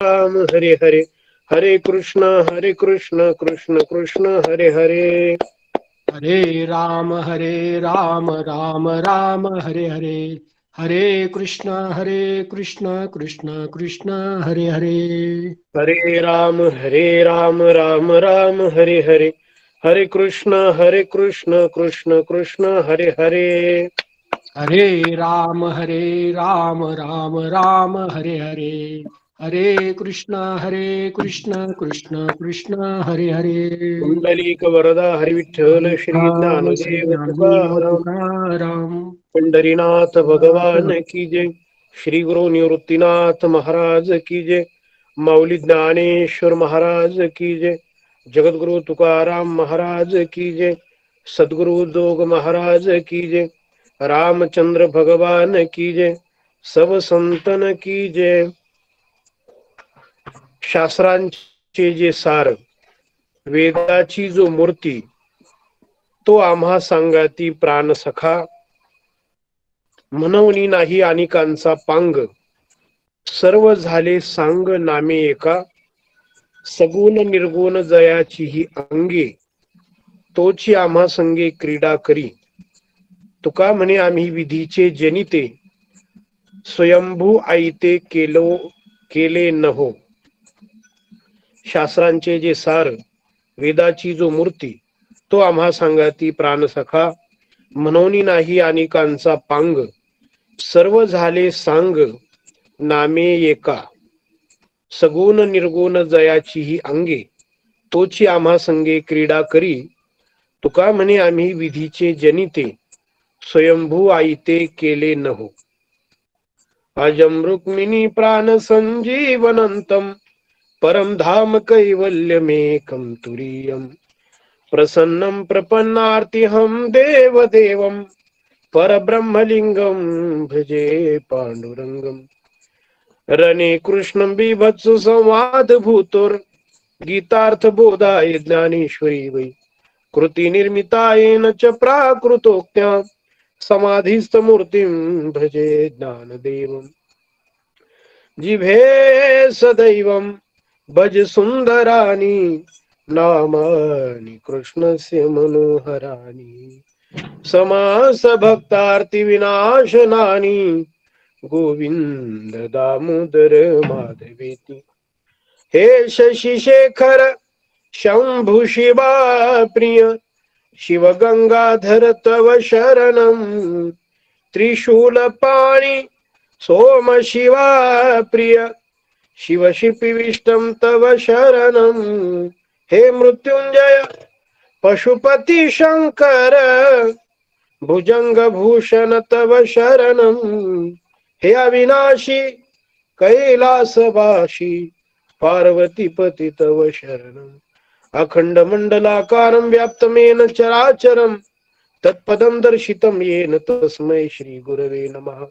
राम हरे हरे, हरे कृष्ण कृष्ण कृष्ण हरे हरे, हरे राम राम राम हरे हरे, हरे कृष्ण कृष्ण कृष्ण हरे हरे। हरे राम राम राम हरे हरे, हरे कृष्ण कृष्ण कृष्ण हरे हरे, हरे राम राम राम हरे हरे, हरे कृष्ण कृष्ण कृष्ण हरे हरे। कुंडलिक वरदा हरि विठ्ठल श्री विठ्ठल श्री ज्ञानदेव ज्ञानदेव तुकाराम, तुकाराम, पंढरीनाथ भगवान की जय, श्री गुरु निवृत्तीनाथ महाराज की जय, माऊली ज्ञानेश्वर महाराज की जय, जगद्गुरु तुकाराम महाराज की जय, सद्गुरु जोग महाराज की जय, रामचंद्र भगवान की जय, सब संतन की जय। शास्त्रांचे जे सार, वेदाची जो मूर्ती, तो आम्हा सांगाती प्राण सखा, म्हणून नाही अनिकांचा पांग, सर्व झाले सांग नामे एका, सगुण निर्गुण जयाची ही अंगे, तोची आम्हा संगे क्रीडा करी, तुका म्हणे आम्ही विधीचे जनिते, स्वयंभू आईते केले नहो। शास्त्रांचे जे सार, वेदाची जो मूर्ती, तो आम्हा सांगाती प्राण सखा, म्हणून नाही अनिकांचा पांग, सर्व झाले सांग नामे एका, सगुण निर्गुण जयाची ही अंगे, तोची आम्हा संगे क्रीडा करी, तुका म्हणे आम्ही विधीचे जनिते, स्वयंभू आईते केले नहो। अजम रुक्मिणी प्राण संजीवनंतम, परम धाम कैवल्यमेकं तुरीयम्, प्रसन्नं प्रपन्नार्तिहं देवदेवं, परब्रह्मलिंगं भजे पांडुरंगम। रणे कृष्णं बिभत्सु संवाद भूतोर, गीतार्थ बोधाय ज्ञानेश्वरी वै, कृती निर्मितायेन च प्राकृतोक्त्या, समाधिस्थ मूर्तिं भजे ज्ञानदेवम्। जिभे सदैवं भज सुंदरानी, नामानि कृष्णस्य मनोहराणि, समास भक्तार्ति विनाशनानि, गोविंद दामोदर माधवेति। हे शशि शेखर शंभु शिवा प्रिय, शिव गंगाधर तव शरणं, त्रिशूल पाणि सोम शिवा प्रिय, शिव शिपिविष्टम तव शरणं। हे मृत्युंजय पशुपती शंकर, भुजंग भूषण तव शरणं। हे अविनाशी कैलासवासी, पार्वतीपति तव शरणं। अखंड मंडलाकारं व्याप्तमेन चराचरं, तत्पदं दर्शितं येन तस्मै श्री गुरवे नमः,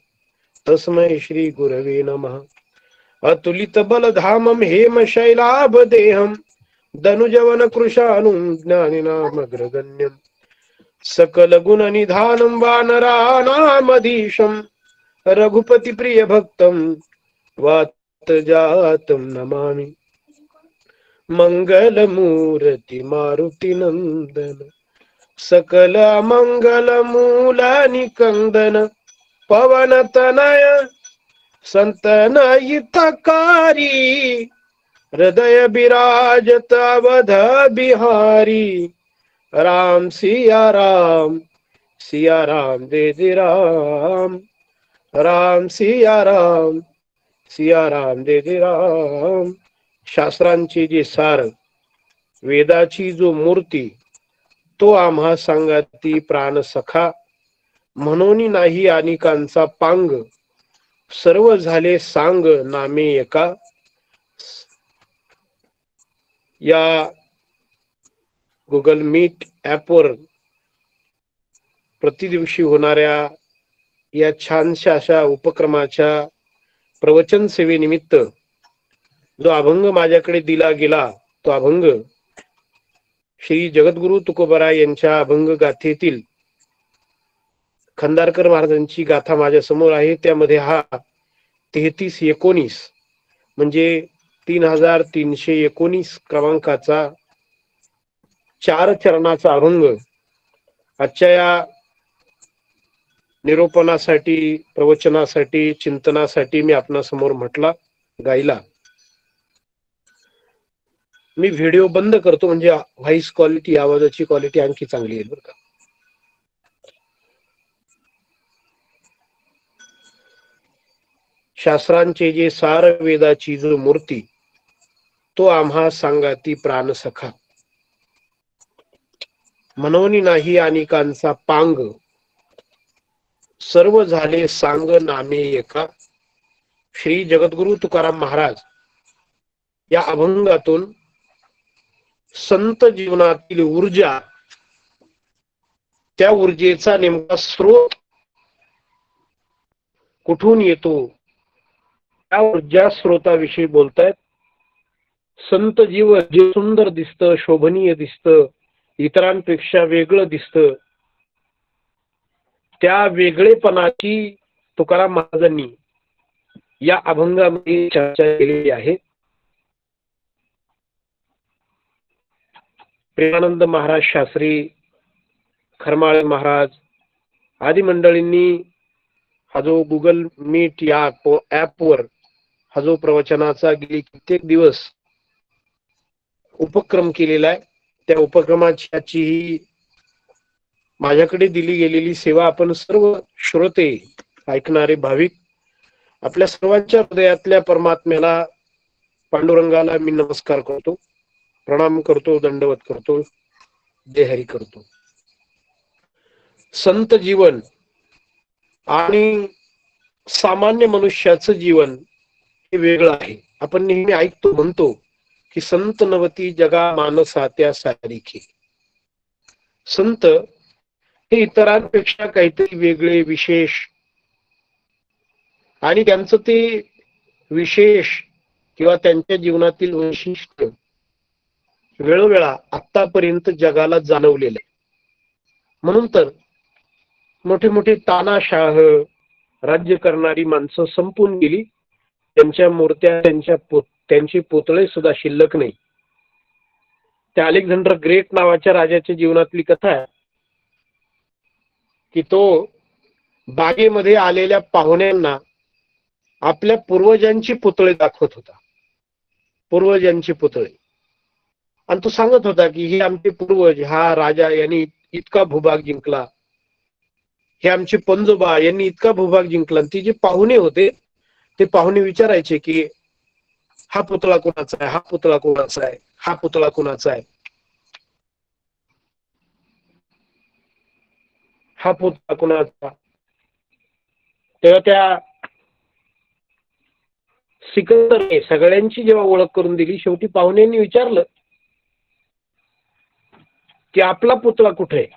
तस्मै श्री गुरवे नमः। अतुलित बलधामं हेम शैलाभ देहं, धनुजवन कृशानुं ज्ञानिनामग्रगण्यं, सकल गुण निधानं वानराणामधीशं, रघुपति प्रिय भक्तं वात जातं नमामि। मंगल मूर्ति मारुति नंदन, सकल मंगल मूल निकंदन, पवन तनय संतन हितकारी, हृदय विराजत अवध बिहारी। राम सिया राम दे दे राम, राम सिया राम दे दे राम। शास्त्रांची जी सार, वेदाची जो मूर्ती, तो आम्हा सांगाती प्राण सखा, म्हणून नाही अनिकांचा पांग, सर्व झाले सांग नामे एका। या गुगल मीट ऍपवर प्रतिदिवशी होणाऱ्या या छानशा अशा उपक्रमाच्या प्रवचन सेवेनिमित्त जो अभंग माझ्याकडे दिला गेला, तो अभंग श्री जगद्गुरु तुकोबराय यांच्या अभंग गाथेतील खंदारकर महाराजांची गाथा माझ्या समोर आहे. त्यामध्ये हा 33-19 म्हणजे 3319 क्रमांकाचा 4 चरणाचा अभंग आजच्या या निरूपणासाठी, प्रवचनासाठी, चिंतनासाठी मी आपणासमोर म्हटला, गायला. मी व्हिडिओ बंद करतो म्हणजे व्हॉइस क्वालिटी, आवाजाची क्वालिटी आणखी चांगली येईल बरं का. शास्त्रांचे जे सार वेदाची जो मूर्ती, तो आम्हा सांगाती प्राण सखा. मनोनी नाही अनेकांचा पांग, सर्व झाले सांग नामे एका. श्री जगद्गुरु तुकाराम महाराज या अभंगातून संत जीवनातील ऊर्जा, त्या ऊर्जेचा नेमका स्रोत कुठून येतो, त्या ऊर्जा स्रोताविषयी बोलतायत. संत जीवन जे सुंदर दिसतं, शोभनीय दिसतं, इतरांपेक्षा वेगळं दिसतं, त्या वेगळेपणाची तुकाराम महाराजांनी या अभंगामध्ये चर्चा केलेली आहे. प्रेमानंद महाराज शास्त्री, खरमाळे महाराज आदी मंडळींनी हा जो गुगल मीट या ऍपवर हा जो प्रवचनाचा गेली कित्येक दिवस उपक्रम केलेला आहे, त्या उपक्रमाची ही माझ्याकडे दिली गेलेली सेवा आपण सर्व श्रोते, ऐकणारे भाविक, आपल्या सर्वांच्या हृदयातल्या परमात्म्याला, पांडुरंगाला मी नमस्कार करतो, प्रणाम करतो, दंडवत करतो, जय हरी करतो. संत जीवन आणि सामान्य मनुष्याचं जीवन हे वेगळं आहे. आपण नेहमी ऐकतो, म्हणतो की संत नवती जगा मानसा त्या सारिखे. संत हे इतरांपेक्षा काहीतरी वेगळे, विशेष, आणि त्यांचं ते विशेष किंवा त्यांच्या जीवनातील वैशिष्ट्य वेळोवेळा आतापर्यंत जगाला जाणवलेलं आहे. म्हणून तर मोठे मोठे तानाशाह, राज्य करणारी माणसं संपून गेली, त्यांच्या मूर्त्या, त्यांचे पुतळे सुद्धा शिल्लक नाही. त्या अलेक्झांडर ग्रेट नावाच्या राजाच्या जीवनातली कथा आहे की तो बागेमध्ये आलेल्या पाहुण्यांना आपल्या पूर्वजांची पुतळे दाखवत होता, पूर्वजांची पुतळे. आणि तो सांगत होता की हे आमचे पूर्वज, हा राजा यांनी इतका भूभाग जिंकला, हे आमचे पंजोबा यांनी इतका भूभाग जिंकला. आणि ती जे पाहुणे होते ते पाहुणे विचारायचे की हा पुतळा कोणाचा आहे, हा पुतळा कोणाचा आहे, हा पुतळा कोणाचा आहे, हा पुतळा कोणाचा. तेव्हा त्या सिकंदरने सगळ्यांची जेव्हा ओळख करून दिली, शेवटी पाहुण्यांनी विचारलं की आपला पुतळा कुठे आहे?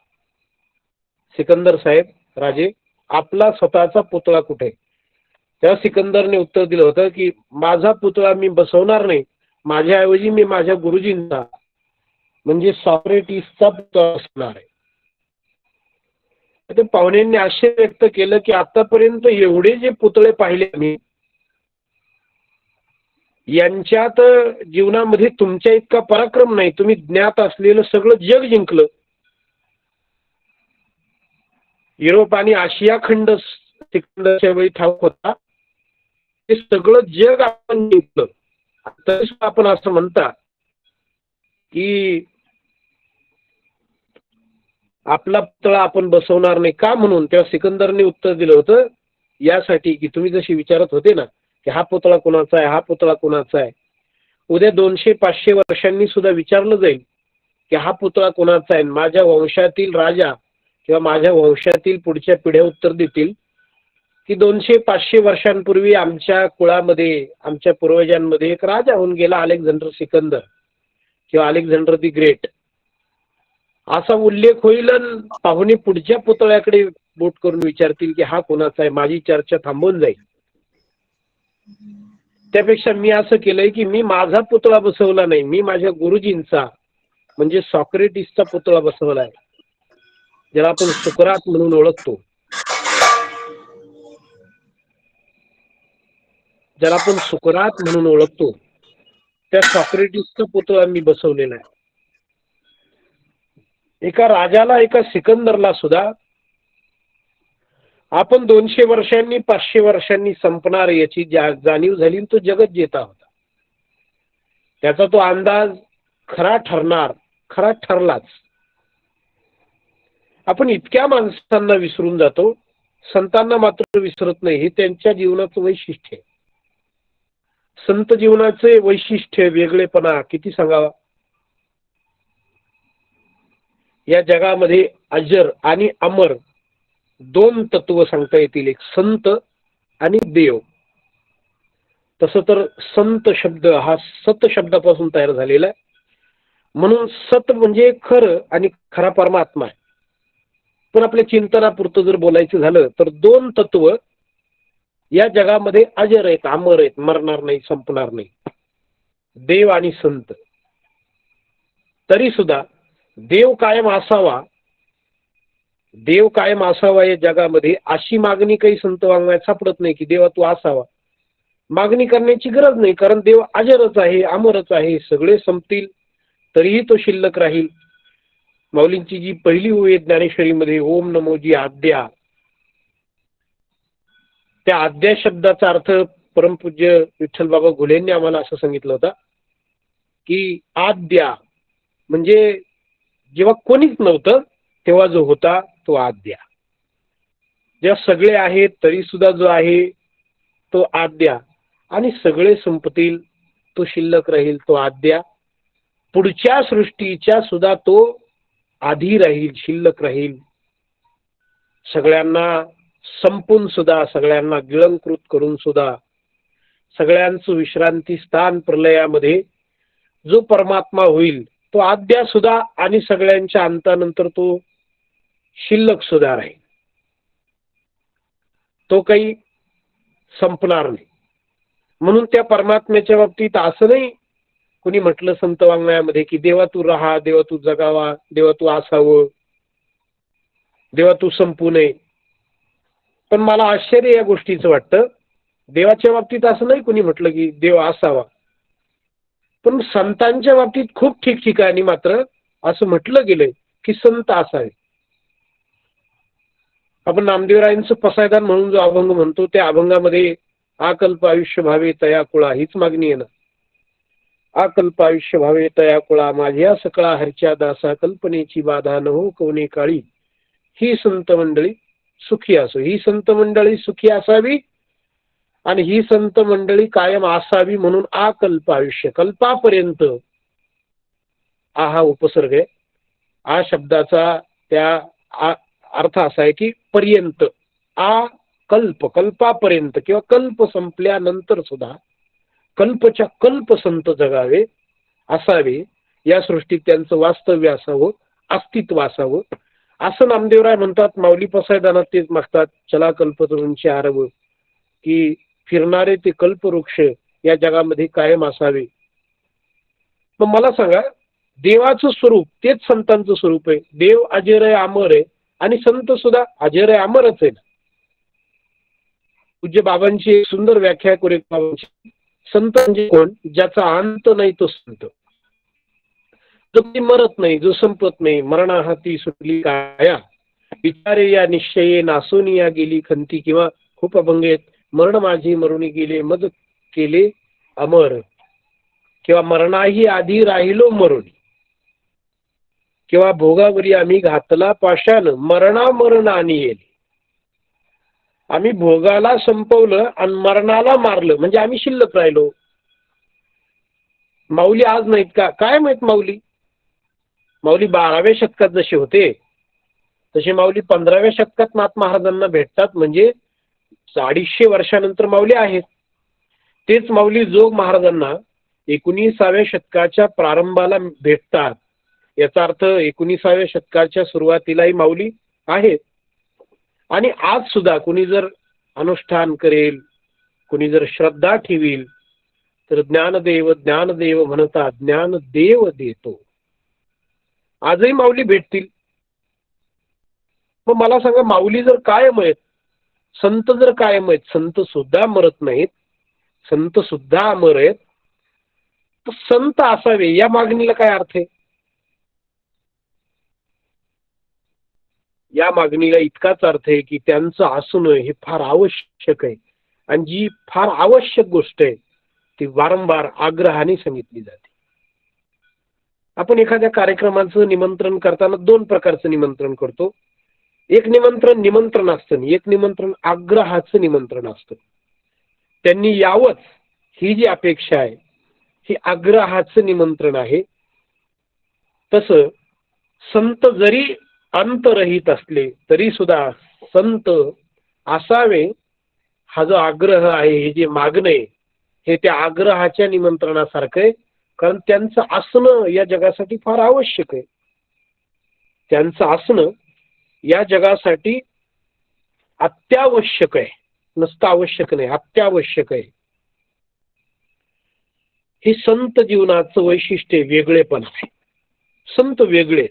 सिकंदर साहेब, राजे, आपला स्वतःचा पुतळा कुठे? तेव्हा सिकंदरने उत्तर दिलं होतं की माझा पुतळा मी बसवणार नाही, माझ्याऐवजी मी माझ्या गुरुजींचा म्हणजे सॉक्रेटिसचा पुतळा बसवणार आहे. ते पाहुण्यांनी आश्चर्य व्यक्त केलं की आतापर्यंत एवढे जे पुतळे पाहिले मी, यांच्यात जीवनामध्ये तुमच्या इतका पराक्रम नाही. तुम्ही ज्ञात असलेलं सगळं जग जिंकलं. युरोप आणि आशिया खंड सिकंदरच्या वेळी ठाऊक होता, ते सगळं जग आपण जिंकलं. तरी आपण असं म्हणता की आपला पुतळा आपण बसवणार नाही का म्हणून. तेव्हा सिकंदरने उत्तर दिलं होतं यासाठी की तुम्ही जशी विचारत होते ना की हा पुतळा कोणाचा आहे, हा पुतळा कोणाचा आहे, उद्या 200-500 वर्षांनी सुद्धा विचारलं जाईल की हा पुतळा कोणाचा आहे. माझ्या वंशातील राजा किंवा माझ्या वंशातील पुढच्या पिढ्या उत्तर देतील की 200-500 वर्षांपूर्वी आमच्या कुळामध्ये, आमच्या पूर्वजांमध्ये एक राजा होऊन गेला, अलेक्झांडर सिकंदर किंवा अलेक्झांडर दी ग्रेट, असा उल्लेख होईल. पाहुणे पुढच्या पुतळ्याकडे बोट करून विचारतील की हा कोणाचा आहे, माझी चर्चा थांबून जाईल. त्यापेक्षा मी असं केलंय की मी माझा पुतळा बसवला नाही, मी माझ्या गुरुजींचा म्हणजे सॉक्रेटिसचा पुतळा बसवला आहे, ज्याला आपण सुकरात म्हणून ओळखतो, ज्याला आपण सुकरात म्हणून ओळखतो. त्या सॉक्रेटिसचा पुतळा मी बसवलेला आहे. एका राजाला, एका सिकंदरला सुद्धा आपण 200 वर्षांनी 500 वर्षांनी संपणार याची जाणीव झाली, तो जगत जेता होता. त्याचा तो अंदाज खरा ठरणार, खरा ठरलाच. आपण इतक्या माणसांना विसरून जातो, संतांना मात्र विसरत नाही. हे त्यांच्या जीवनाचं वैशिष्ट्य आहे. संत जीवनाचे वैशिष्ट्य, वेगळेपणा किती सांगावा. या जगामध्ये अजर आणि अमर दोन तत्व सांगता येतील, एक संत आणि देव. तसं तर संत शब्द हा सत शब्दापासून तयार झालेला आहे. म्हणून सत म्हणजे खरं आणि खरा परमात्मा आहे. पण आपल्या चिंतनापुरतं जर बोलायचं झालं तर दोन तत्व या जगामध्ये अजर आहेत, अमर आहेत, मरणार नाही, संपणार नाही, देव आणि संत. तरी सुद्धा देव कायम असावा, देव कायम असावा या जगामध्ये अशी मागणी काही संत वाङ्मयात सापडत नाही की देवा तू असावा. मागणी करण्याची गरज नाही, कारण देव अजरच आहे, अमरच आहे. सगळे संपतील तरीही तो शिल्लक राहील. माऊलींची जी पहिली ओवी ज्ञानेश्वरीमध्ये ओम नमो जी आद्या, त्या आद्या शब्दाचा अर्थ परमपूज्य विठ्ठल बाबा घुलेंनी आम्हाला असं सांगितलं होता की आद्या म्हणजे जेव्हा कोणीच नव्हतं तेव्हा जो होता तो आद्या. जेव्हा सगळे आहेत तरी सुद्धा जो आहे तो आद्या, आणि सगळे संपतील तो शिल्लक राहील तो आद्या. पुढच्या सृष्टीच्या सुद्धा तो आधी राहील, शिल्लक राहील. सगळ्यांना संपून सुद्धा, सगळ्यांना गिळंकृत करून सुद्धा, सगळ्यांचं विश्रांती स्थान प्रलयामध्ये जो परमात्मा होईल तो आद्या सुद्धा, आणि सगळ्यांच्या अंतानंतर तो शिल्लक सुद्धा राहील. तो काही संपणार नाही. म्हणून त्या परमात्म्याच्या बाबतीत असं नाही कुणी म्हटलं संत वाङ्मयामध्ये की देवा तू राहा, देवा तू जगावा, देवा तू असावं, देवा तू संपू नये. पण मला आश्चर्य या गोष्टीचं वाटतं, देवाच्या बाबतीत असं नाही कुणी म्हटलं की देव असावा. पण संतांच्या बाबतीत खूप ठिकठिकाणी मात्र असं म्हटलं गेलंय की संत असावे. आपण नामदेवरायांचं पसायदान म्हणून जो अभंग म्हणतो त्या अभंगामध्ये आकल्प आयुष्य भावे तया कुळा हीच मागणी आहे ना. आकल्प आयुष्य भावे तया कुळा, माझ्या सकळा हरच्या दासा, कल्पनेची बाधा न हो कोणे काळी, ही संत मंडळी सुखी असो. ही संत मंडळी सुखी असावी आणि ही संत मंडळी कायम असावी म्हणून आकल्प आयुष्य, कल्पापर्यंत हा उपसर्ग आहे. आ शब्दाचा त्या अर्थ असा आहे की पर्यंत, आ कल्प, कल्पापर्यंत किंवा कल्प संपल्यानंतर सुद्धा कल्पच्या कल्प संत जगावे, असावे. या सृष्टीत त्यांचं वास्तव्य असावं, अस्तित्व असावं. असं नामदेवराय म्हणतात. माऊली पसायदानात तेच मागतात, चला कल्पतरूंची आरव, की फिरणारे ते कल्पवृक्ष या जगामध्ये कायम असावे. मग मला सांगा, देवाचं स्वरूप तेच संतांचं स्वरूप आहे. देव अजर आहे, अमर आहे, आणि संत सुद्धा अजर आहे, अमरच आहे. पूज्य बाबांची एक सुंदर व्याख्या कुरेक बाबांची, संत म्हणजे कोण? ज्याचा अंत नाही तो संत, जो कधी मरत नाही, जो संपत नाही. मरणा हाती सुटली काया, विचारे या निश्चये नासोनी या गेली खंती. किंवा खूप अभंग आहेत, मरण माझी मरुणी गेले मज केले अमर, किंवा मरणाही आधी राहिलो मरुणी, किंवा भोगावरी आम्ही घातला पाषाण, मरणा मरणानी येले. आम्ही भोगाला संपवलं आणि मरणाला मारलं, म्हणजे आम्ही शिल्लक राहिलो. माऊली आज नाहीत का? काय माहित. माऊली 12व्या शतकात जसे होते तसे माऊली 15व्या शतकात नाथ महाराजांना भेटतात. म्हणजे 250 वर्षानंतर माऊली आहेत. तेच माऊली जोग महाराजांना 19व्या शतकाच्या प्रारंभाला भेटतात. याचा अर्थ 19व्या शतकाच्या सुरुवातीलाही माऊली आहेत. आणि आज सुद्धा कुणी जर अनुष्ठान करेल, कुणी जर श्रद्धा ठेवील, तर ज्ञानदेव ज्ञानदेव म्हणता ज्ञानदेव देतो. आजही माऊली भेटतील. मग मला सांगा, माऊली जर कायम आहेत, संत जर कायम आहेत, संत सुद्धा मरत नाहीत, संत सुद्धा अमर आहेत, तर संत असावे या मागणीला काय अर्थ आहे? या मागणीला इतकाच अर्थ आहे की त्यांचं असणं हे फार आवश्यक आहे, आणि जी फार आवश्यक गोष्ट आहे ती वारंवार आग्रहाने सांगितली जाते. आपण एखाद्या कार्यक्रमाचं निमंत्रण करताना दोन प्रकारचं निमंत्रण करतो. एक निमंत्रण निमंत्रण असतं, एक निमंत्रण आग्रहाचं निमंत्रण असतं. त्यांनी यावंच ही जी अपेक्षा आहे ही आग्रहाचं निमंत्रण आहे. तसं संत जरी अंतरहित असले तरी सुद्धा संत असावे हा जो आग्रह आहे, हे जे मागणं आहे, हे त्या आग्रहाच्या निमंत्रणासारखं आहे. कारण त्यांचं असणं या जगासाठी फार आवश्यक आहे. त्यांचं असणं या जगासाठी अत्यावश्यक आहे. नुसतं आवश्यक नाही, अत्यावश्यक आहे. हे संत जीवनाचं वैशिष्ट्य वेगळेपण आहे. संत वेगळे.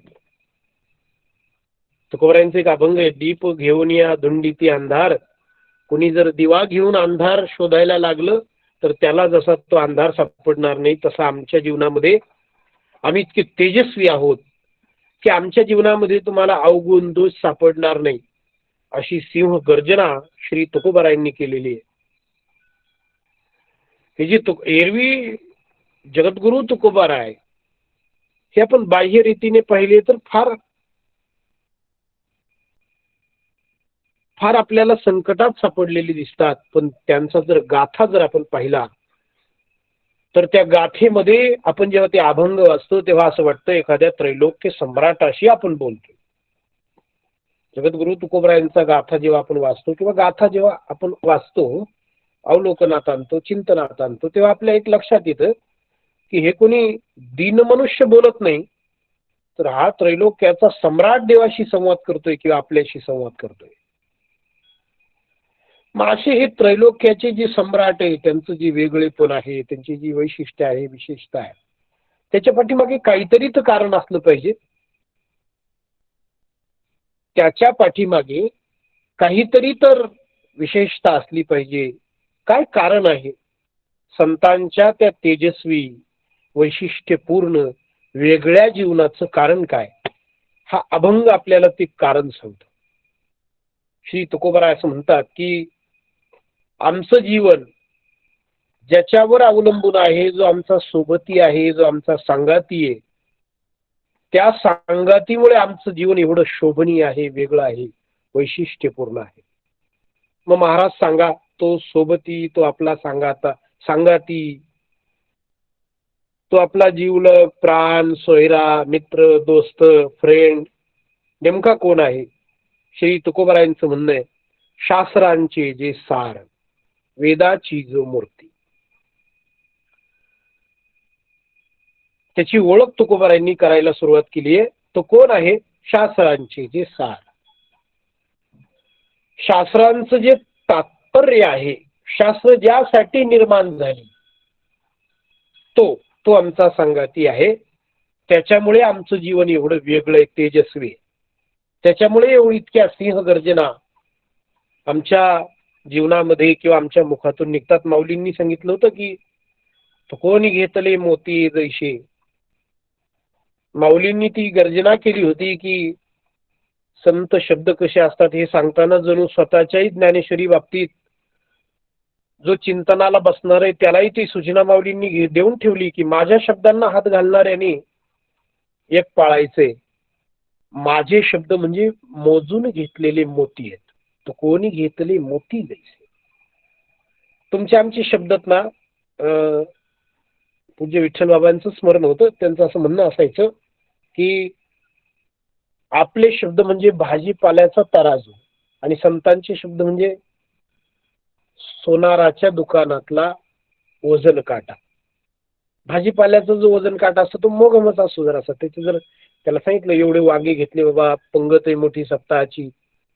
तुकोबारायांचे एक अभंग आहे, दीप घेऊन या धुंडीती अंधार. कुणी जर दिवा घेऊन अंधार शोधायला लागलं तर त्याला जसा तो अंधार सापडणार नाही, तसा आमच्या जीवनामध्ये आम्ही इतके तेजस्वी आहोत की आमच्या जीवनामध्ये तुम्हाला अवगुण दोष सापडणार नाही, अशी सिंह गर्जना श्री तुकोबारायांनी केलेली आहे. हे जे एरवी जगद्गुरु तुकोबाराय हे आपण बाह्य रीतीने पाहिले तर फार फार आपल्याला संकटात सापडलेली दिसतात. पण त्यांचा जर गाथा जर आपण पाहिला तर त्या गाथेमध्ये आपण जेव्हा ते अभंग वाचतो तेव्हा असं वाटतं एखाद्या त्रैलोक्य सम्राटाशी आपण बोलतो. जगद्गुरु तुकोबारायांचा गाथा जेव्हा आपण वाचतो किंवा गाथा जेव्हा आपण वाचतो, अवलोकनात आणतो, चिंतनात आणतो, तेव्हा आपल्या एक लक्षात येतं की हे कोणी दीनमनुष्य बोलत नाही, तर हा त्रैलोक्याचा सम्राट देवाशी संवाद करतोय किंवा आपल्याशी संवाद करतोय. मग असे हे त्रैलोक्याचे जे सम्राट आहे त्यांचं जे वेगळेपण आहे, त्यांची जी वैशिष्ट्य आहे, विशेषता आहे, त्याच्या पाठीमागे काहीतरी तर कारण असलं पाहिजे. त्याच्या पाठीमागे काहीतरी तर विशेषता असली पाहिजे. काय कारण आहे? संतांच्या त्या तेजस्वी वैशिष्ट्यपूर्ण वेगळ्या जीवनाचं कारण काय? हा अभंग आपल्याला ते कारण सांगतो. श्री तुकोबाराय असं म्हणतात की आमचं जीवन ज्याच्यावर अवलंबून आहे, जो आमचा सोबती आहे, जो आमचा संगाती आहे, त्या संगातीमुळे आमचं जीवन एवढं शोभनीय आहे, वेगळं आहे, वैशिष्ट्यपूर्ण आहे. मग महाराज सांगा, तो सोबती, तो आपला सांगाती, तो आपला जीवलग, प्राण, सोयरा, मित्र, दोस्त, फ्रेंड नेमका कोण आहे? श्री तुकोबारायांचं म्हणणं आहे, शास्त्रांचे जे सार, वेदाची जो मूर्ती. त्याची ओळख तुकोबारायांनी करायला सुरुवात केली आहे. तो कोण आहे? शास्त्रांचे जे सार. शास्त्रांचं जे तात्पर्य आहे, शास्त्र ज्यासाठी निर्माण झाली, तो आमचा संगाती आहे. त्याच्यामुळे आमचं जीवन एवढं वेगळं आहे, तेजस्वी आहे. त्याच्यामुळे एवढी इतक्या सिंह गर्जना आमच्या जीवनामध्ये किंवा आमच्या मुखातून निघतात. माऊलींनी सांगितलं होतं की तो कोणी घेतले मोती जैसे. माऊलींनी ती गर्जना केली होती की संत शब्द कसे असतात हे सांगताना जणू स्वतःच्याही ज्ञानेश्वरी बाबतीत जो चिंतनाला बसणार आहे त्यालाही ती सूचना माऊलींनी देऊन ठेवली की माझ्या शब्दांना हात घालणाऱ्याने एक पाळायचे, माझे शब्द म्हणजे मोजून घेतलेले मोती आहेत. तो कोणी घेतले मोती जैसे. तुमच्या आमचे शब्दात ना पूज्य विठ्ठल बाबांचं स्मरण होतं. त्यांचं असं म्हणणं असायचं की आपले शब्द म्हणजे भाजीपाल्याचा तराजू आणि संतांचे शब्द म्हणजे सोनाराच्या दुकानातला वजन काटा. भाजीपाल्याचा जो वजन काटा असतो तो मोगमच असतो जरासा. त्याचे जर त्याला सांगितलं एवढे वांगे घेतले बाबा, पंगत आहे मोठी सप्ताहाची,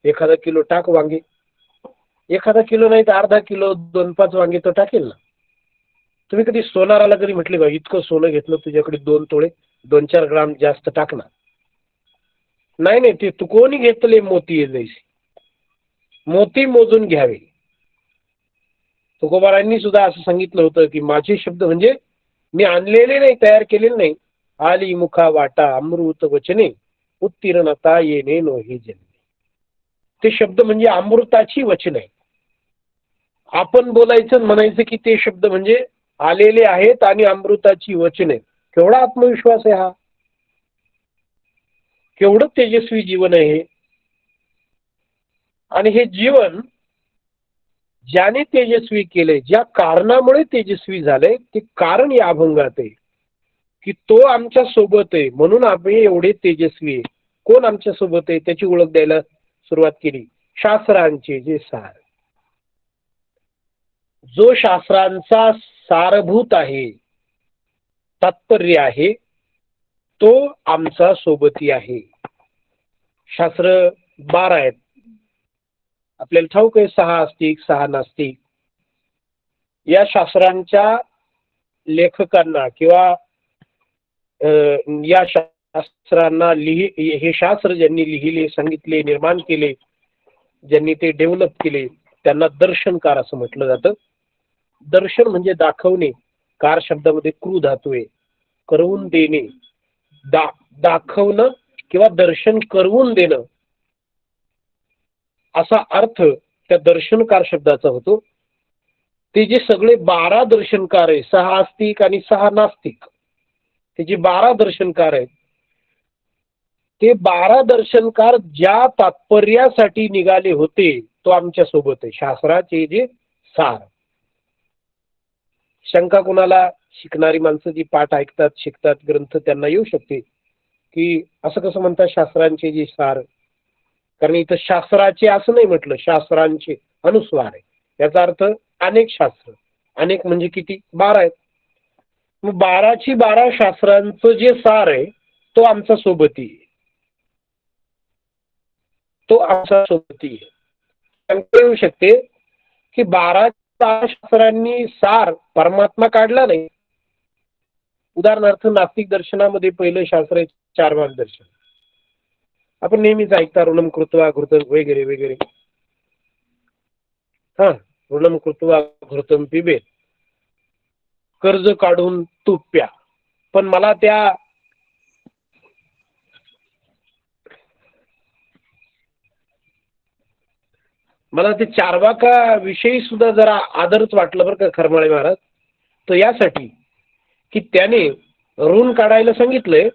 1 किलो टाक वांगे. 1 किलो नाही तर अर्धा किलो, 2-5 वांगे तर टाकेल ना. तुम्ही कधी सोनाराला कधी म्हटले का इतकं सोनं घेतलं तुझ्याकडे 2 तोळे, 2-4 ग्राम जास्त टाकणार? नाही नाही, ते तू कोणी घेतले मोती जैसे. मोती मोजून घ्यावे. तुकोबारायांनी सुद्धा असं सांगितलं होतं की माझे शब्द म्हणजे मी आणलेले नाही, तयार केलेले नाही. आली मुखा वाटा अमृत वचने, उत्तीर्णता येणे नोही जन्मे. ते शब्द म्हणजे अमृताची वचन आहे. आपण बोलायचं म्हणायचं की ते शब्द म्हणजे आलेले आहेत आणि अमृताची वचन आहेत. केवढा आत्मविश्वास आहे हा, केवढं तेजस्वी जीवन आहे हे. आणि हे जीवन ज्याने तेजस्वी केले, ज्या कारणामुळे तेजस्वी झाले, ते कारण या अभंगात आहे की तो आमच्या सोबत आहे म्हणून आम्ही एवढे तेजस्वी आहे. कोण आमच्या सोबत आहे त्याची ओळख द्यायला सुरुवात केली. शास्त्रांचे जे सार, जो शास्त्रांचा सारभूत आहे, तात्पर्य आहे, तो आमचा सोबती आहे. शास्त्र 12 आहेत. आपल्याला ठाऊक आहे 6 आस्तिक 6 नास्तिक. या शास्त्रांच्या लेखकांना किंवा या शास्त्रांना हे शास्त्र ज्यांनी लिहिले, सांगितले, निर्माण केले, ज्यांनी ते डेव्हलप केले, त्यांना दर्शनकार असं म्हटलं जातं. दर्शन म्हणजे दाखवणे. कार शब्दामध्ये क्रू धातू आहे. करवून देणे, दाखवणं किंवा दर्शन करवून देणं असा अर्थ त्या दर्शनकार शब्दाचा होतो. ते जे सगळे 12 दर्शनकार आहे, 6 आस्तिक आणि 6 नास्तिक, ते जे 12 दर्शनकार आहेत, ते 12 दर्शनकार ज्या तात्पर्यासाठी निघाले होते तो आमच्या सोबत आहे. शास्त्राचे जे सार. शंका कोणाला, शिकणारी माणसं जी पाठ ऐकतात, शिकतात ग्रंथ, त्यांना येऊ शकते की असं कसं म्हणतात शास्त्रांचे जे सार. कारण इथं शास्त्राचे असं नाही म्हटलं, शास्त्रांचे अनुस्वार आहे. याचा अर्थ अनेक शास्त्र. अनेक म्हणजे किती? 12 आहेत. मग 12ची 12 शास्त्रांचं जे सार आहे तो आमचा सोबती आहे. तो आमचा सोबती आहे. शंका येऊ शकते की 12 शास्त्रांनी सार परमात्मा काढला नाही. उदाहरणार्थ नास्तिक दर्शनामध्ये पहिलं शास्त्र आहे 4 भाग दर्शन. आपण नेहमीच ऐकता ऋणम कृत्वा घृतम वगैरे वगैरे. हा, ऋणम कृत्वा घृतम पिबेत, कर्ज काढून तूप प्या. पण मला ते चार्वाका विषयी सुद्धा जरा आदरच वाटलं बरं का खरमाळे महाराज. तर यासाठी की त्याने ऋण काढायला सांगितलंय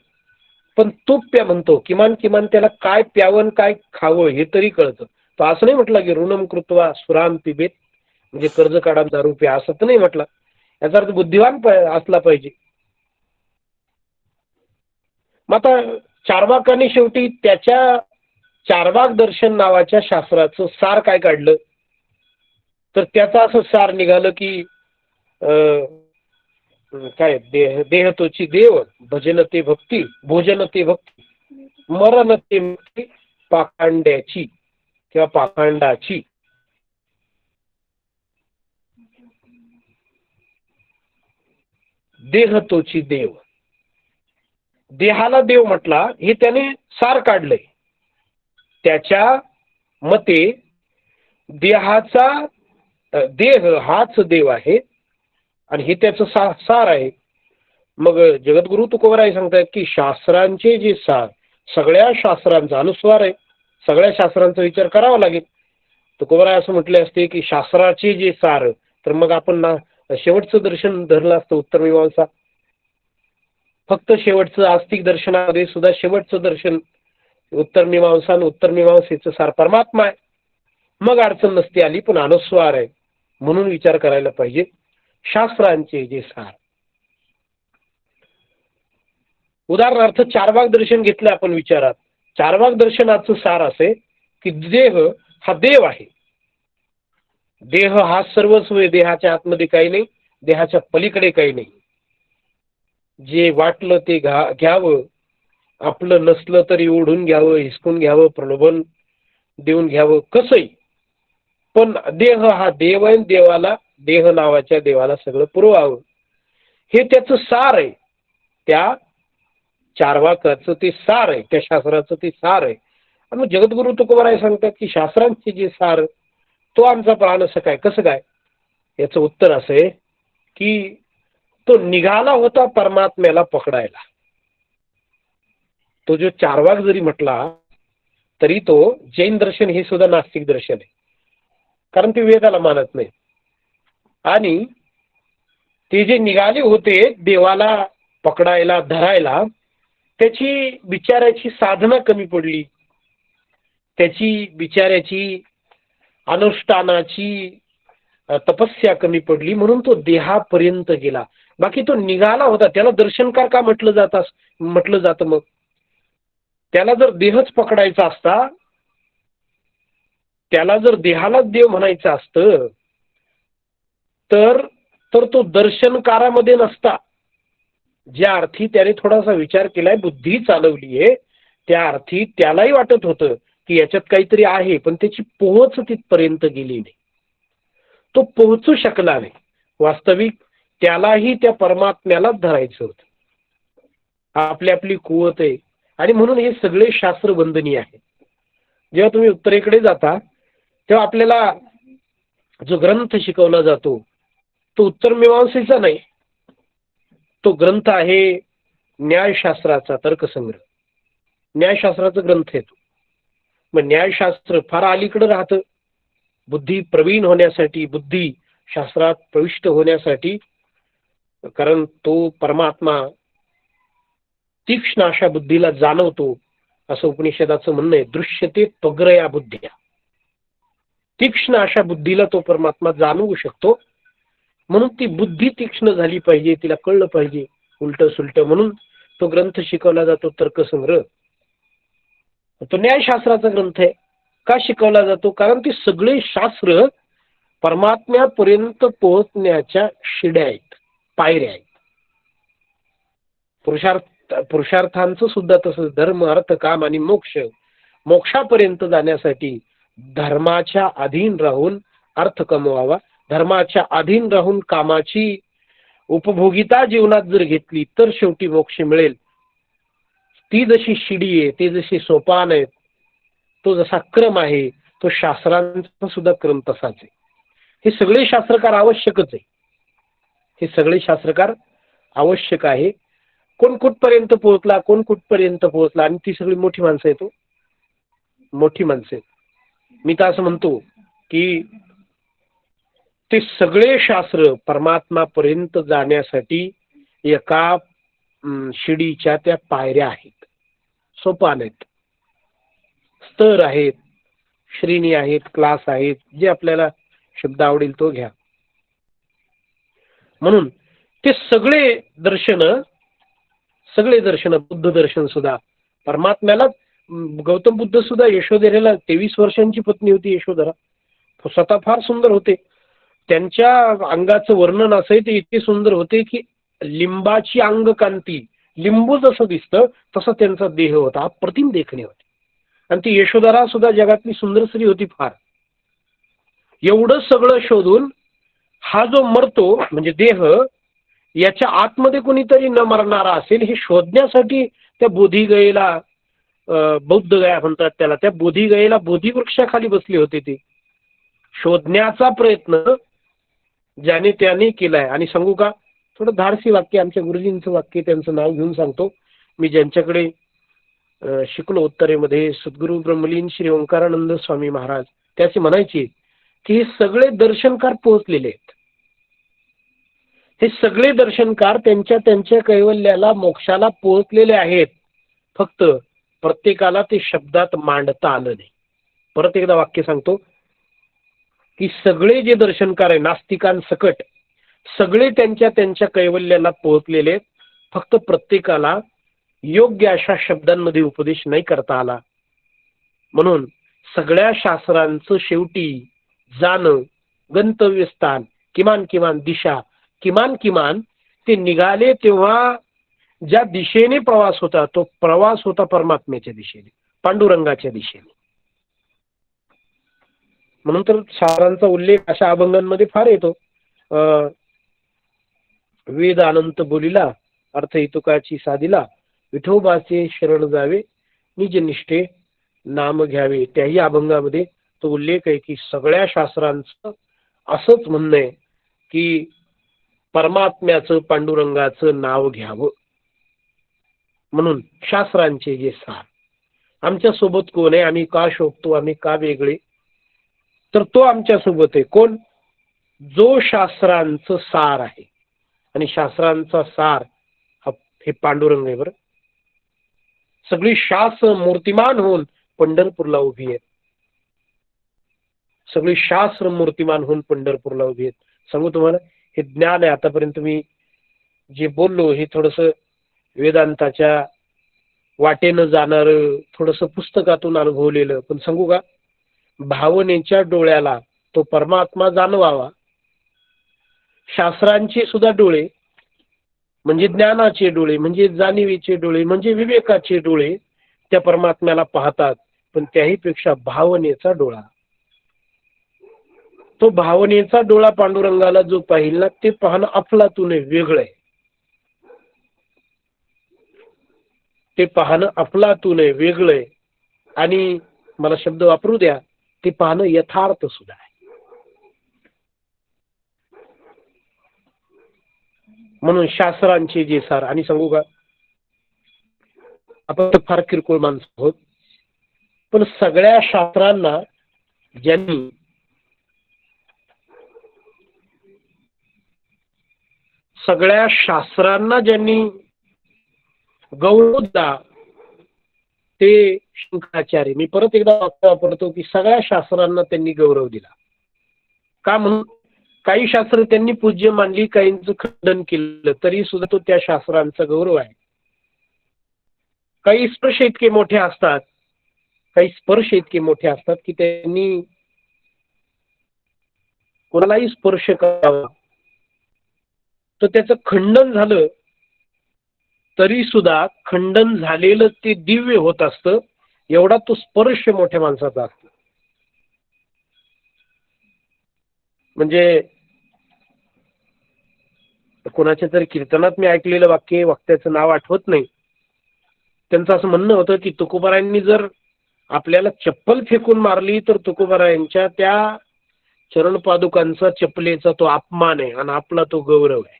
पण तूप प्या म्हणतो. किमान किमान त्याला काय प्यावं काय खावं हे तरी कळतं. तो असं नाही म्हटलं की ऋणम कृत्वा सुराम पिबेत म्हणजे कर्ज काढा दारू प्या, असं तर नाही म्हटलं. याचा अर्थ बुद्धिवान असला पाहिजे. मग आता चार्वाकाने शेवटी त्याच्या चार्वाक दर्शन नावाच्या शास्त्राचं सार काय काढलं, तर त्याचं असं सार निघालं की काय देह तोची देव, भजन ते भक्ती, भोजन ते भक्ती, मरण ते मुक्ती पाखांड्याची किंवा पाखांडाची. देह तोची देव, देहाला देव म्हटला, हे त्याने सार काढलंय. त्याच्या मते देहाचा देह हाच देव आहे आणि हे त्याचं सार आहे. मग जगद्गुरु तुकोबराय सांगतायत की शास्त्रांचे जे सार, सगळ्या शास्त्रांचा अनुस्वार आहे. सगळ्या शास्त्रांचा विचार करावा लागेल. तुकोबराय असं म्हटले असते की शास्त्राचे जे सार, तर मग आपण ना शेवटचं दर्शन धरलं असतं, उत्तर मीमांसा. फक्त शेवटचं आस्तिक दर्शनामध्ये सुद्धा शेवटचं दर्शन उत्तर मीमांसा आणि उत्तर मीमांसेचं सार परमात्मा आहे. मग अडचण नसती आली. पण अनुस्वार आहे म्हणून विचार करायला पाहिजे शास्त्रांचे जे सार. उदाहरणार्थ चार्वाक दर्शन घेतलं आपण विचारात. चार्वाक दर्शनाचं सार असे की देह हा देव आहे. देह हा सर्वस्व आहे. देहाच्या आतमध्ये काही नाही, देहाच्या पलीकडे काही नाही. जे वाटलं ते घ्यावं, आपलं नसलं तरी ओढून घ्यावं, हिसकून घ्यावं, प्रलोभन देऊन घ्यावं, कसंही. पण देह हा देव आहे. देवाला, देह नावाच्या देवाला सगळं पुरवावं, हे त्याचं सार आहे. त्या चार्वाकाचं ते सार आहे, त्या शास्त्राचं ते सार आहे. आणि मग जगद्गुरु तुकोबराय सांगतात की शास्त्रांचे जे सार तो आमचा प्राण असं काय, कसं काय. याचं उत्तर असं आहे की तो निघाला होता परमात्म्याला पकडायला. तो जो चार्वाक जरी म्हटला तरी तो जैन दर्शन हे सुद्धा नास्तिक दर्शन आहे, कारण ते वेदाला मानत नाही. आणि ते जे निघाले होते देवाला पकडायला धरायला, त्याची बिचाऱ्याची साधना कमी पडली, त्याची बिचाऱ्याची अनुष्ठानाची तपस्या कमी पडली, म्हणून तो देहापर्यंत गेला. बाकी तो निघाला होता. त्याला दर्शनकार का म्हटलं जातं? मग त्याला जर देहच पकडायचा असता, त्याला जर देहालाच देव म्हणायचं असतं तर तो दर्शनकारामध्ये नसता. ज्या अर्थी त्याने थोडासा विचार केलाय, बुद्धी चालवलीये, त्या अर्थी त्यालाही वाटत होतं की याच्यात काहीतरी आहे, पण त्याची पोहोच तिथपर्यंत गेली नाही, तो पोहोचू शकला नाही. वास्तविक त्यालाही त्या परमात्म्यालाच धरायचं होतं. आपली आपली कुवत आहे, आणि म्हणून हे सगळे शास्त्र बंधनीय आहे. जेव्हा तुम्ही उत्तरेकडे जाता तेव्हा आपल्याला जो ग्रंथ शिकवला जातो तो उत्तरमीमांसेचा नाही, तो ग्रंथ आहे न्यायशास्त्राचा तर्कसंग्रह. न्यायशास्त्राचा ग्रंथ आहे तो. मग न्यायशास्त्र फार अलीकडे राहतं. बुद्धी प्रवीण होण्यासाठी, बुद्धी शास्त्रात प्रविष्ट होण्यासाठी, कारण तो परमात्मा तीक्ष्ण अशा बुद्धीला जाणवतो, असं उपनिषदाचं म्हणणं आहे. दृश्यते त्वग्रया बुद्ध्या. तीक्ष्ण अशा बुद्धीला तो परमात्मा जाणवू शकतो, म्हणून ती बुद्धी तीक्ष्ण झाली पाहिजे, तिला कळलं पाहिजे उलट सुलट, म्हणून तो ग्रंथ शिकवला जातो तर्कसंग्रह. तो न्यायशास्त्राचा ग्रंथ आहे. का शिकवला जातो? कारण ते सगळे शास्त्र परमात्म्यापर्यंत पोहोचण्याच्या शिड्या आहेत, पायऱ्या आहेत. पुरुषार्थांचं सुद्धा तसं. धर्म, अर्थ, काम आणि मोक्ष. मोक्षापर्यंत जाण्यासाठी धर्माच्या अधीन राहून अर्थ कमवावा, धर्माच्या अधीन राहून कामाची उपभोगिता जीवनात जर घेतली तर शेवटी मोक्ष मिळेल. ती जशी शिडी आहे, ते जसे सोपान आहेत, तो जसा क्रम आहे, तो शास्त्रांचा सुद्धा क्रम तसाच आहे. हे सगळे शास्त्रकार आवश्यकच आहे. हे सगळे शास्त्रकार आवश्यक आहे. कोण कुठपर्यंत पोहोचला, कोण कुठपर्यंत पोहोचला, आणि ती सगळी मोठी माणसं आहेत. मोठी माणसं. मी तर असं म्हणतो की ते सगळे शास्त्र परमात्मापर्यंत जाण्यासाठी एका शिडीच्या त्या पायऱ्या आहेत, सोपान आहेत, स्तर आहेत, श्रेणी आहेत, क्लास आहेत. जे आपल्याला शब्द आवडेल तो घ्या. म्हणून ते सगळे दर्शन, बुद्ध दर्शन सुद्धा परमात्म्याला. गौतम बुद्ध सुद्धा यशोधरेला 23 वर्षांची पत्नी होती यशोधरा, स्वतः फार सुंदर होते. त्यांच्या अंगाचं वर्णन असं ते इतके सुंदर होते की लिंबाची अंगकांती, लिंबू जसं दिसतं तसं त्यांचा देह होता. अप्रतिम देखणे होते. आणि ती यशोधरा सुद्धा जगातली सुंदर स्त्री होती फार. एवढं सगळं शोधून हा जो मरतो म्हणजे देह, याच्या आतमध्ये कोणीतरी न मरणारा असेल हे शोधण्यासाठी त्या बोधिगयेला, बौद्ध गया म्हणतात त्याला, त्या बोधिगयेला बोधिवृक्षाखाली बसले होते. ते शोधण्याचा प्रयत्न ज्याने त्याने केलाय. आणि सांगू का, थोडं धाडसी वाक्य, आमच्या गुरुजींचं वाक्य, त्यांचं नाव घेऊन सांगतो. मी ज्यांच्याकडे शिकलो उत्तरेमध्ये, सद्गुरू ब्रह्मलीन श्री ओंकारानंद स्वामी महाराज, त्याचे म्हणायचे की हे सगळे दर्शनकार पोहोचलेले आहेत. हे सगळे दर्शनकार त्यांच्या कैवल्याला, मोक्षाला पोहोचलेले आहेत. फक्त प्रत्येकाला ते शब्दात मांडता आलं नाही. परत एकदा वाक्य सांगतो की सगळे जे दर्शनकार आहे, नास्तिकांसकट सगळे त्यांच्या कैवल्याला पोहोचलेले आहेत. फक्त प्रत्येकाला योग्य अशा शब्दांमध्ये उपदेश नाही करता आला. म्हणून सगळ्या शास्त्रांचं शेवटी जाणं, गंतव्यस्थान, किमान दिशा, किमान ते निघाले तेव्हा ज्या दिशेने प्रवास होता तो प्रवास होता परमात्म्याच्या दिशेने, पांडुरंगाच्या दिशेने. म्हणून तर शास्त्रांचा उल्लेख अशा अभंगांमध्ये फार येतो. वेद अनंत बोलिला, अर्थ हितुकाची साधिला, विठोबाचे शरण जावे, निज निष्ठे नाम घ्यावे. त्याही अभंगामध्ये तो उल्लेख आहे की सगळ्या शास्त्रांचं असंच म्हणणं आहे की परमात्म्याचं पांडुरंगाचं नाव घ्यावं. म्हणून शास्त्रांचे जे सार, आमच्या सोबत कोण आहे, आम्ही का शोभतो, आम्ही का वेगळे, तर तो आमच्या सोबत आहे. कोण? जो शास्त्रांचं सार आहे. आणि शास्त्रांचा सार हे पांडुरंग आहे. बरं, सगळी शास्त्र मूर्तिमान होऊन पंढरपूरला उभी आहेत. सगळी शास्त्र मूर्तिमान होऊन पंढरपूरला उभी आहेत. सांगू तुम्हाला, हे ज्ञान आहे. आतापर्यंत मी जे बोललो हे थोडस वेदांताच्या वाटेनं जाणार, थोडस पुस्तकातून अनुभवलेलं. पण सांगू का, भावनेच्या डोळ्याला तो परमात्मा जाणवावा. शास्त्रांचे सुद्धा डोळे म्हणजे ज्ञानाचे डोळे, म्हणजे जाणीवेचे डोळे, म्हणजे विवेकाचे डोळे त्या परमात्म्याला पाहतात. पण त्याही पेक्षा भावनेचा डोळा, तो भावनेचा डोळा पांडुरंगाला जो पाहिल ना, ते पाहणं अफलातून वेगळं आहे. ते पाहणं अफलातून वेगळं आहे. आणि मला शब्द वापरू द्या, ते पाहणं यथार्थ सुद्धा आहे. म्हणून शास्त्रांचे जे सार. आणि सांगू का, आपण फार किरकोळ माणसं आहोत, पण सगळ्या शास्त्रांना ज्यांनी गौरव दिला ते शंकराचार्य. मी परत एकदा वापरतो की सगळ्या शास्त्रांना त्यांनी गौरव दिला. का? म्हणून काही शास्त्र त्यांनी पूज्य मानली, काहींचं खंडन केलं, तरी सुद्धा तो त्या शास्त्रांचा गौरव आहे. काही स्पर्श इतके मोठे असतात, काही स्पर्श इतके मोठे असतात की त्यांनी कोणालाही स्पर्श करावा, तर त्याचं खंडन झालं तरी सुद्धा खंडन झालेलं ते दिव्य होत असतं. एवढा तो स्पर्श मोठ्या माणसाचा असतो. म्हणजे कोणाच्या तरी कीर्तनात मी ऐकलेलं वाक्य, वक्त्याचं नाव आठवत नाही, त्यांचं असं म्हणणं होतं की तुकोबारायांनी जर आपल्याला चप्पल फेकून मारली तर तुकोबारायांच्या त्या चरणपादुकांचा, चपलेचा तो अपमान आहे आणि आपला तो गौरव आहे.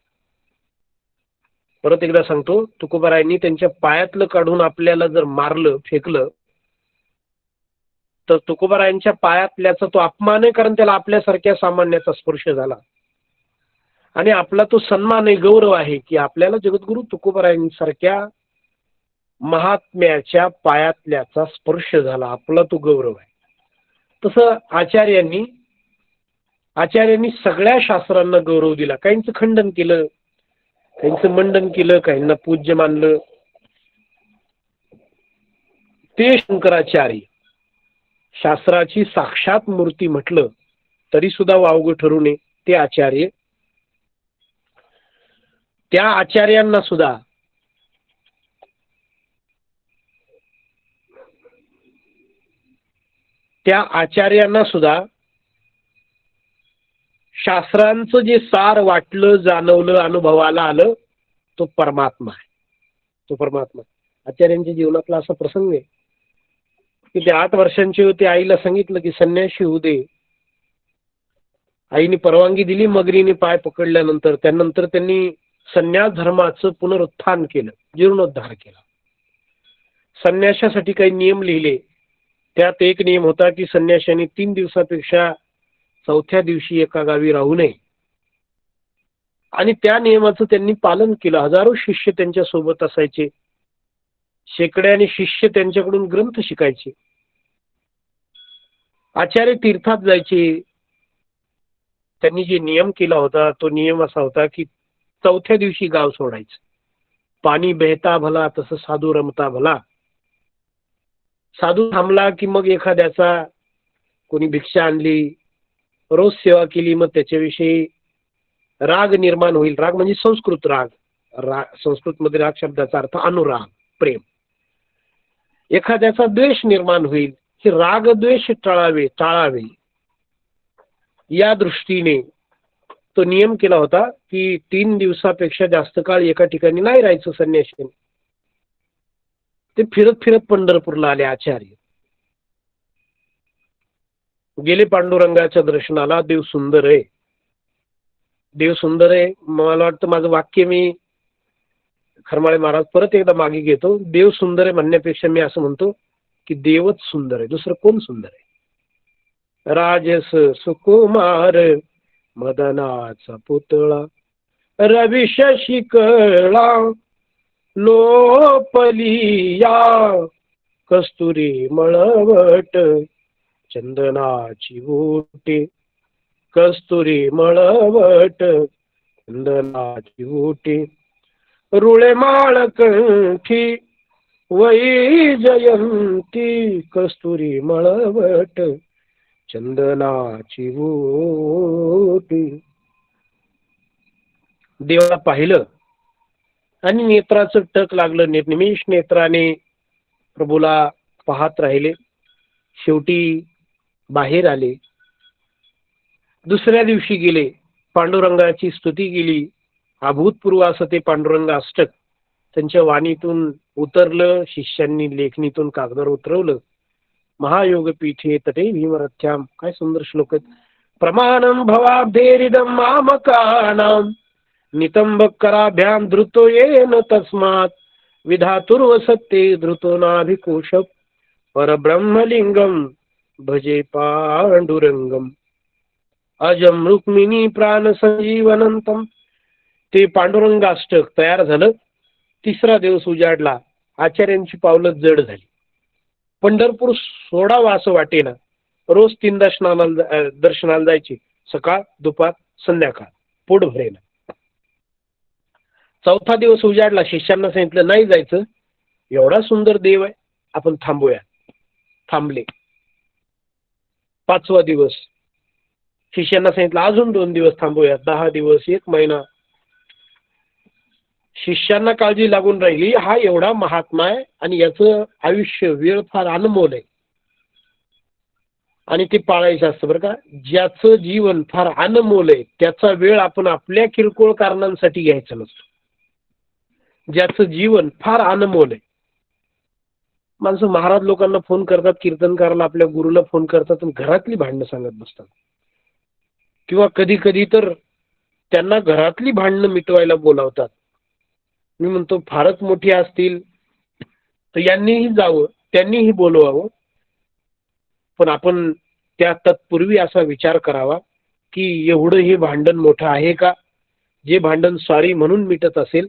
परत एकदा सांगतो, तुकोबारायांनी त्यांच्या पायातलं काढून आपल्याला जर मारलं, फेकलं, तर तुकोबारायांच्या पायातल्याचा तो अपमान आहे, कारण त्याला आपल्यासारख्या सामान्याचा स्पर्श झाला. आणि आपला तो सन्मान आहे, गौरव आहे की आपल्याला जगद्गुरु तुकोबारायांसारख्या महात्म्याच्या पायातल्याचा स्पर्श झाला, आपला तो गौरव आहे. तसं आचार्यांनी सगळ्या शास्त्रांना गौरव दिला. काहींचं खंडन केलं, काहींचं मंडन केलं, काहींना पूज्य मानलं. ते शंकराचार्य शास्त्राची साक्षात मूर्ती म्हटलं तरी सुद्धा वावगं ठरू नये. ते आचार्य, त्या आचार्यांना सुद्धा शास्त्रांचं जे सार वाटलं, जाणवलं, अनुभवाला आलं, तो परमात्मा आहे. तो परमात्मा. आचार्यांच्या जीवनातला असा प्रसंग आहे की ते 8 वर्षांचे होते. आईला सांगितलं की संन्याशी होऊ दे. आईने परवानगी दिली. मगरीने पाय पकडल्यानंतर त्यानंतर त्यांनी संन्यास धर्माचं पुनरुत्थान केलं, जीर्णोद्धार केला. संन्यासासाठी काही नियम लिहिले. त्यात एक नियम होता की संन्याशाने 3 दिवसापेक्षा 4थ्या दिवशी एका गावी राहू नये. आणि त्या नियमाचं त्यांनी पालन केलं. हजारो शिष्य त्यांच्या सोबत असायचे. शेकड्याने शिष्य त्यांच्याकडून ग्रंथ शिकायचे. आचार्य तीर्थात जायचे. त्यांनी जे नियम केला होता तो नियम असा होता की 4थ्या दिवशी गाव सोडायचं. पाणी बहता भला तसं साधू रमता भला. साधू थांबला की मग एखाद्याचा कोणी भिक्षा आणली, रोज सेवा केली, मग त्याच्याविषयी राग निर्माण होईल. राग म्हणजे संस्कृत राग. संस्कृत मध्ये राग शब्दाचा अर्थ अनुराग, प्रेम. एखाद्याचा द्वेष निर्माण होईल. हे राग द्वेष टाळावे या दृष्टीने तो नियम केला होता की 3 दिवसापेक्षा जास्त काळ एका ठिकाणी नाही राहायचं संन्याशाने. ते फिरत फिरत पंढरपूरला आले. आचार्य गेले पांडुरंगाच्या दर्शनाला. देव सुंदर आहे. देव सुंदर आहे. मला वाटतं माझं वाक्य मी खरमाळे महाराज परत एकदा मागे घेतो. देव सुंदर आहे म्हणण्यापेक्षा मी असं म्हणतो की देवच सुंदर आहे, दुसरं कोण सुंदर आहे. राजस सुकुमार मदनाचा पुतळा रवी शशी कळा लोपलिया कस्तुरी मळवट चंदनाची ओटी कस्तुरी मळवट चंदनाची ओटी रुळे माळ कंठी वै जयंती कस्तुरी मळवट चंदनाची ओटी. देवाला पाहिलं आणि नेत्राचं टक लागलं. निर्निमेष नेत्राने प्रभूला पाहत राहिले. शेवटी बाहेर आले. दुसऱ्या दिवशी गेले, पांडुरंगाची स्तुती केली. अभूतपूर्व असं ते पांडुरंग अष्टक त्यांच्या वाणीतून उतरलं. शिष्यांनी लेखणीतून कागदावर उतरवलं. महायोग पीठे तटे भीमरथ्याम. काय सुंदर श्लोक आहेत. प्रमाणम भवाब्धेरिदम मामकानाम नितंबकराभ्याम धृतो येन तस्मात् विधातुर्व सत्ते धृतो नाभिकोश परब्रह्मलिंगम भजे पांडुरंगम अजम रुक्मिणी प्राण संजीवनंतम. ते पांडुरंगाष्टक तयार झालं. तिसरा दिवस उजाडला. आचार्यांची पावलं जड झाली. पंढरपूर सोडावं असं वाटेना. रोज 3 दर्शनाला जायचे. सकाळ, दुपार, संध्याकाळ. पोट भरेना. चौथा दिवस उजाडला. शिष्यांना सांगितलं नाही जायचं, एवढा सुंदर देव आहे, आपण थांबूया. थांबले. 5वा दिवस शिष्यांना सांगितलं अजून 2 दिवस थांबूया. 10 दिवस, 1 महिना. शिष्यांना काळजी लागून राहिली, हा एवढा महात्मा आहे आणि याचं आयुष्य वेळ फार अनमोल आहे आणि ते पाळायचं असतं बरं का. ज्याचं जीवन फार अनमोल आहे त्याचा वेळ आपण आपल्या किरकोळ कारणांसाठी घ्यायचा नसतो. ज्याचं जीवन फार अनमोल आहे. माणसं महाराज लोकांना फोन करतात, कीर्तनकाराला, आपल्या गुरुला फोन करतात आणि घरातली भांडणं सांगत बसतात. किंवा कधी कधी तर त्यांना घरातली भांडणं मिटवायला बोलावतात. मी म्हणतो फारच मोठी असतील तर यांनीही जावं, त्यांनीही बोलवावं. पण आपण त्या तत्पूर्वी असा विचार करावा की एवढं हे भांडण मोठं आहे का. जे भांडण सॉरी म्हणून मिटत असेल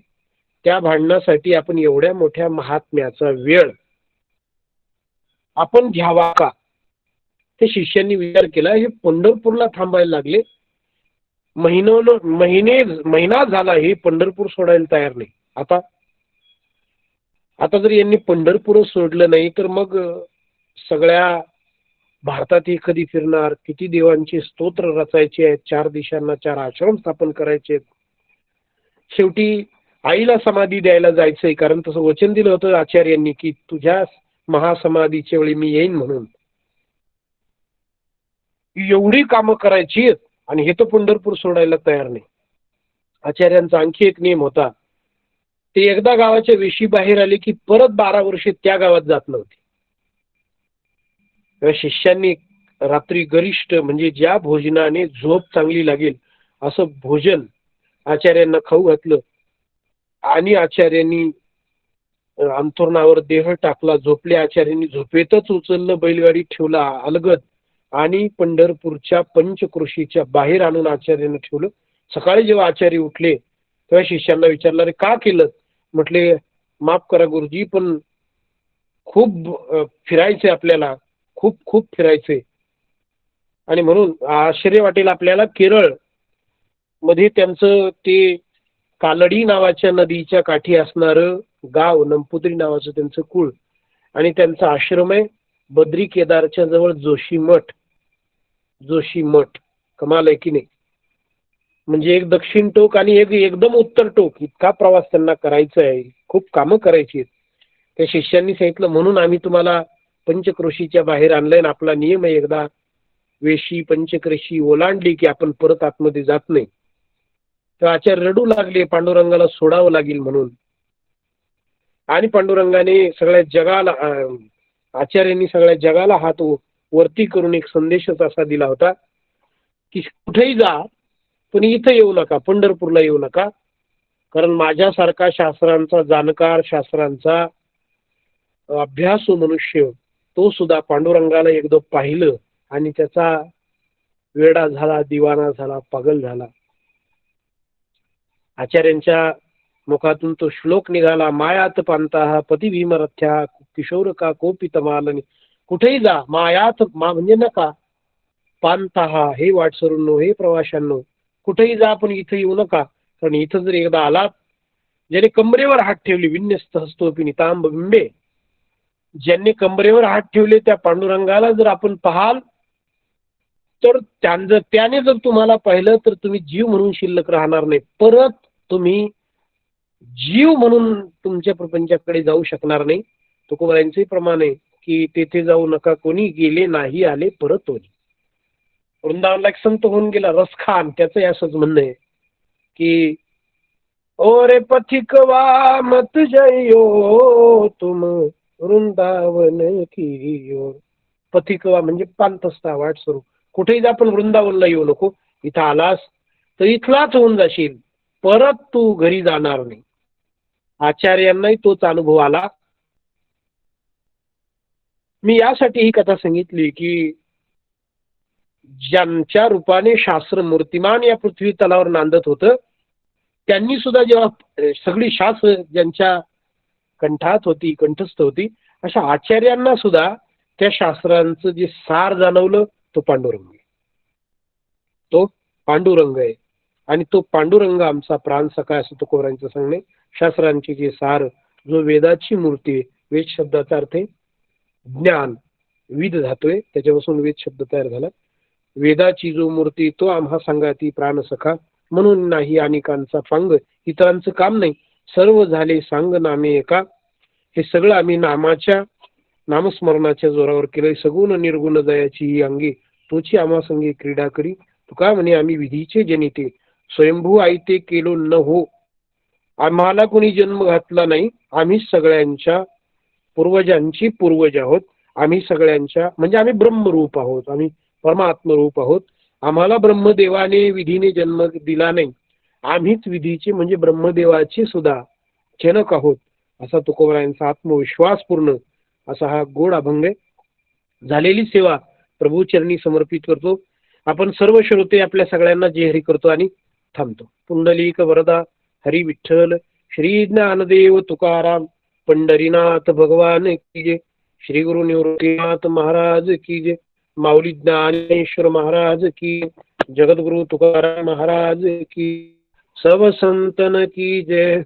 त्या भांडणासाठी आपण एवढ्या मोठ्या महात्म्याचा वेळ आपण घ्यावा का. ते शिष्यांनी विचार केला. हे पंढरपूरला थांबायला लागले. महिना झाला हे पंढरपूर सोडायला तयार नाही. आता जर यांनी पंढरपूर सोडलं नाही तर मग सगळ्या भारतात हे कधी फिरणार. किती देवांची स्तोत्र रचायचे आहेत. 4 दिशांना 4 आश्रम स्थापन करायचे. शेवटी आईला समाधी द्यायला जायचंय, कारण तसं वचन दिलं होतं आचार्यांनी की तुझ्या महासमाधीच्या वेळी मी येईन म्हणून. एवढी कामं करायची आणि हे तर पंढरपूर सोडायला तयार नाही. आचार्यांचा आणखी एक नियम होता. ते एकदा गावाच्या वेशी बाहेर आले की परत 12 वर्षे त्या गावात जात नव्हते. शिष्यांनी रात्री गरिष्ठ म्हणजे ज्या भोजनाने झोप चांगली लागेल असं भोजन आचार्यांना खाऊ घातलं आणि आचार्यांनी अंथरुणावर देह टाकला. झोपले. आचार्यांनी झोपेतच उचललं, बैलगाडी ठेवला अलगद आणि पंढरपूरच्या पंचक्रोशीच्या बाहेर आणून आचार्यांना ठेवलं. सकाळी जेव्हा आचार्य उठले तेव्हा शिष्यांना विचारलं रे का केलं. म्हटले माफ करा गुरुजी, पण खूप फिरायचंय आपल्याला, खूप खूप फिरायचंय. आणि म्हणून आश्चर्य वाटेल आपल्याला, केरळ मध्ये त्यांचं ते कालडी नावाच्या नदीच्या काठी असणारं गाव, नंपुद्री नावाचं त्यांचं कुळ आणि त्यांचा आश्रम आहे बद्री केदारच्या जवळ जोशी मठ. जोशी मठ कमाल आहे की नाही. म्हणजे एक दक्षिण टोक आणि एक एकदम उत्तर टोक, इतका प्रवास त्यांना करायचा आहे. खूप कामं करायची आहेत. त्या शिष्यांनी सांगितलं म्हणून आम्ही तुम्हाला पंचक्रोशीच्या बाहेर आणलंय. आणि आपला नियम आहे एकदा वेशी पंचक्रोशी ओलांडली की आपण परत आतमध्ये जात नाही. तर आचार्य रडू लागले, पांडुरंगाला सोडावं लागेल म्हणून. आणि पांडुरंगाने सगळ्या जगाला, आचार्यांनी सगळ्या जगाला हात वरती करून एक संदेशच असा दिला होता की कुठेही जा पण इथं येऊ नका, पंढरपूरला येऊ नका. कारण माझ्यासारखा शास्त्रांचा जाणकार, शास्त्रांचा अभ्यासू मनुष्य तो सुद्धा पांडुरंगाला एकदा पाहिलं आणि त्याचा वेडा झाला, दिवाना झाला, पागल झाला. आचार्यांच्या मुखातून तो श्लोक निघाला, मायात पांता पती भीमरथ्या किशोर का कोपित मालनी. कुठेही जा, मायात म्हणजे नका, पांता हे वाटसरूंनो, हे प्रवाशांनो, कुठेही जा पण इथं येऊ नका. कारण इथं जर एकदा आलात, ज्याने कमरेवर हात ठेवले, विन्यस्त हस्तोपी नितांब बिंबे, ज्यांनी कमरेवर हात ठेवले त्या पांडुरंगाला जर आपण पाहाल तर त्याने जर तुम्हाला पाहिलं तर तुम्ही जीव म्हणून शिल्लक राहणार नाही. परत तुम्ही जीव म्हणून तुमच्या प्रपंचाकडे जाऊ शकणार नाही. तुकोबारांचे प्रमाण आहे की तेथे जाऊ नका कोणी, गेले नाही आले परत होईल. वृंदावनला एक संत होऊन गेला रसखान, त्याचं असंच म्हणणं आहे की ओ रे पथिकवा मत जयो तुम वृंदावन की ओर. पथिकवा म्हणजे पांतस्था, वाटसरू. कुठेही जा पण वृंदावनला येऊ नको. इथं आलास तर इथलाच होऊन जाशील, परत तू घरी जाणार नाही. आचार्यांनाही तोच अनुभव आला. मी यासाठी ही कथा सांगितली की ज्यांच्या रूपाने शास्त्र मूर्तिमान या पृथ्वी तलावर नांदत होतं, त्यांनी सुद्धा जेव्हा सगळी शास्त्र ज्यांच्या कंठात होती, कंठस्थ होती, अशा आचार्यांना सुद्धा त्या शास्त्रांचं जे सार जाणवलं तो पांडुरंग आहे. तो पांडुरंग आहे आणि तो पांडुरंग आमचा प्राण सखा असं तुकोबारांचं सांगणे. शास्त्रांची जे सार, जो वेदाची मूर्ती आहे, वेद शब्दाचा अर्थ आहे ज्ञान, विद धातू आहे त्याच्यापासून वेद शब्द तयार झाला. वेदाची जो मूर्ती तो आम्हा सांगाती प्राण सखा, म्हणून नाही अनेकांचा फांग, इतरांचं काम नाही, सर्व झाले सांग नामे एका. हे सगळं आम्ही नामाच्या नामस्मरणाच्या जोरावर केलंय. सगुण निर्गुण दयाची ही अंगी, तोची आम्हा संगी क्रीडा करी. तुका म्हणे आम्ही विधीचे जनिते, स्वयंभू आयते केलो न हो. आम्हाला कोणी जन्म घातला नाही, आम्ही सगळ्यांच्या पूर्वजांची पूर्वज आहोत. आम्ही सगळ्यांच्या म्हणजे आम्ही ब्रह्मरूप आहोत, आम्ही परमात्मरूप आहोत. आम्हाला ब्रह्मदेवाने विधीने जन्म दिला नाही, आम्हीच विधीचे म्हणजे ब्रह्मदेवाचे सुद्धा जनक आहोत. असा तुकोबारायांचा आत्मविश्वासपूर्ण असा हा गोड अभंग आहे. झालेली सेवा प्रभूचरणी समर्पित करतो. आपण सर्व श्रोते आपल्या सगळ्यांना जे हरी करतो आणि थांबतो. पुंडलिक वरदा हरी विठ्ठल, श्री ज्ञानदेव तुकाराम, पंढरीनाथ भगवान की जय, श्री गुरु निवृत्तीनाथ महाराज की जय, माऊली ज्ञानेश्वर महाराज की, जगद्गुरु तुकाराम महाराज की, सब संतन की जय.